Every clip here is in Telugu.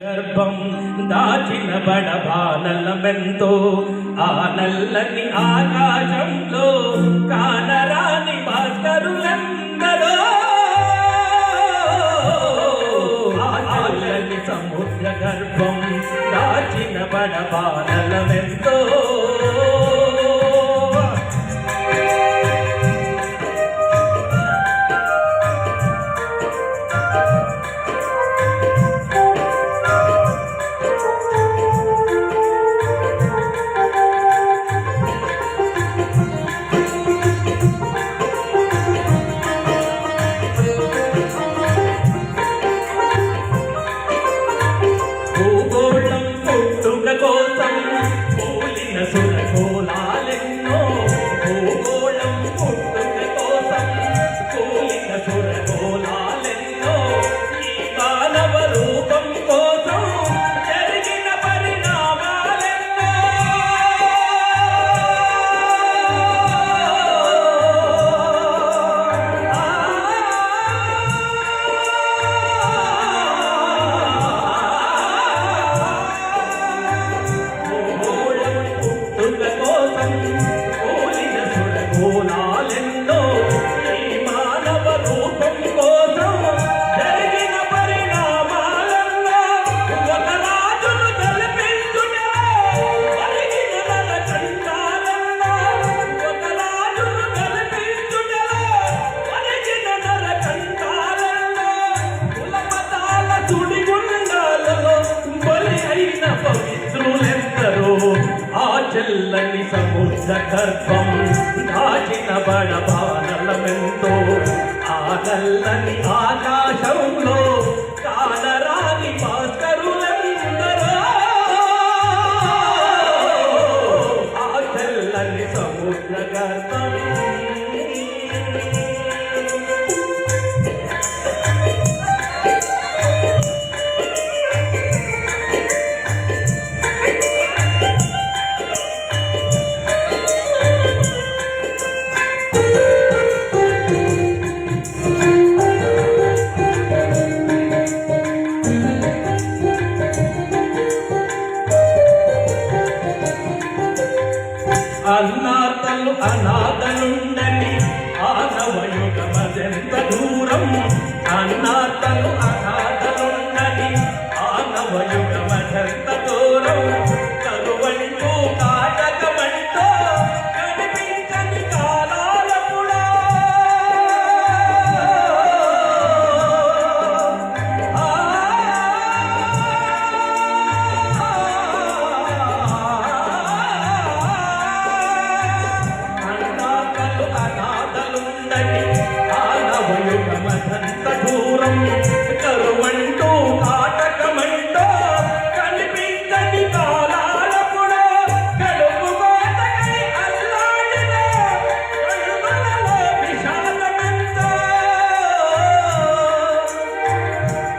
గర్భం దాచిన బడబానలమెంతో ఆ నల్లని ఆకాశంలో కానరాని భాస్కరులందరో ఆ నల్లని సముద్ర గర్భం దాచిన బడబానలమెంతో కోసం పోలిన సురగోళాలెన్నో భూగోళం పుట్టుక కోసం పోలిన సురగోళాలెన్నో ఈ మానవ రూపం కోసం జరిగిన పరిణామాలెన్నో గోళాలెన్నో ఈ మానవ రూపం కోసం జరిగిన పరిణామాలల్లో ఒక రాజును గెలిపించుటలో కలిగిన నరకంఠాలల్లో ఒక రాజును గెలిపించుటలో కలిగిన నరకంఠాలల్లో కులమతాల సుడిగుండాలలో బలి అయిన పవిత్రులెందరో ఆ చెల్లని సముద్ర గర్భం దాచిన బడబానలమెంతో ఆ నల్లని ఆకాశంలో కానరాని భాస్కరులందరో ఆ చెల్లని సముద్ర గర్భం అన్నాతలు అనాథలుండని ఆనవయుగమదెంత దూరం అన్నాతలు అనాథలుండని ఆనవయుగమదెంత దూరం కరువంటూ కాటకమంటూ కనిపించని కాలాలపుడా ఆనవయుగమదంత దూరం కరువంటూ కాటకమంటూ కనిపించని కాలాలపుడా కడుపు కోతకై అల్లాడిన కడుపులలో విషాదమెంతో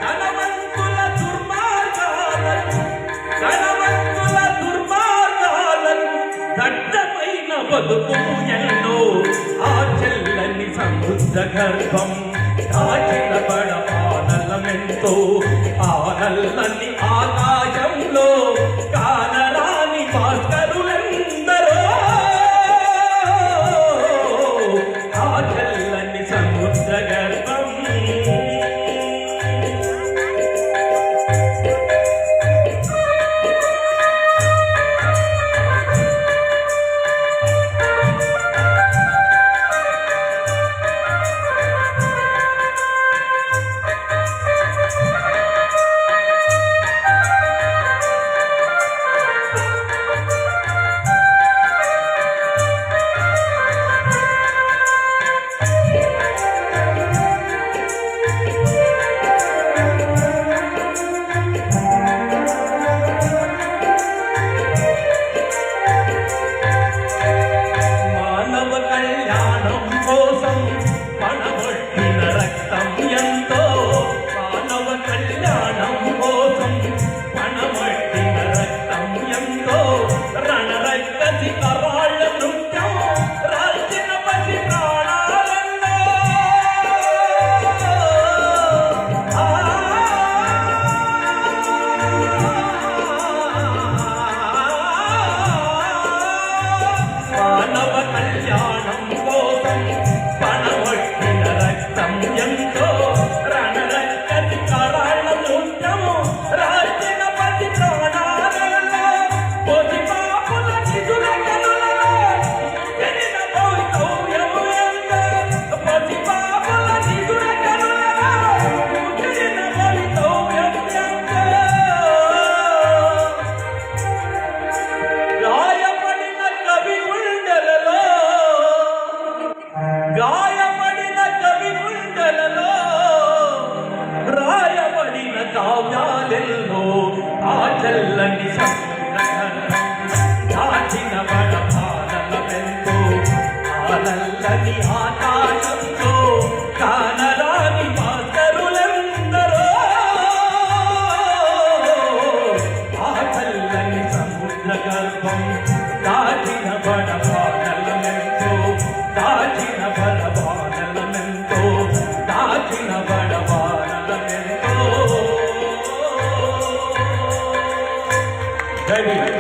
ధనవంతుల దుర్మార్గాలకు దట్టమైన బతుకు ఎన్నో ఆ చెల్లని సముద్ర గర్భం దాచిన బడబానలమెంతో ఆ నల్లని ఆకాశంలో కానరాని భాస్కరులందరో ఆ చెల్లని సముద్ర గర్భం దాచిన బడబానలమెంతో దాచిన బడబానలమెంతో దాచిన బడబానలమెంతో జై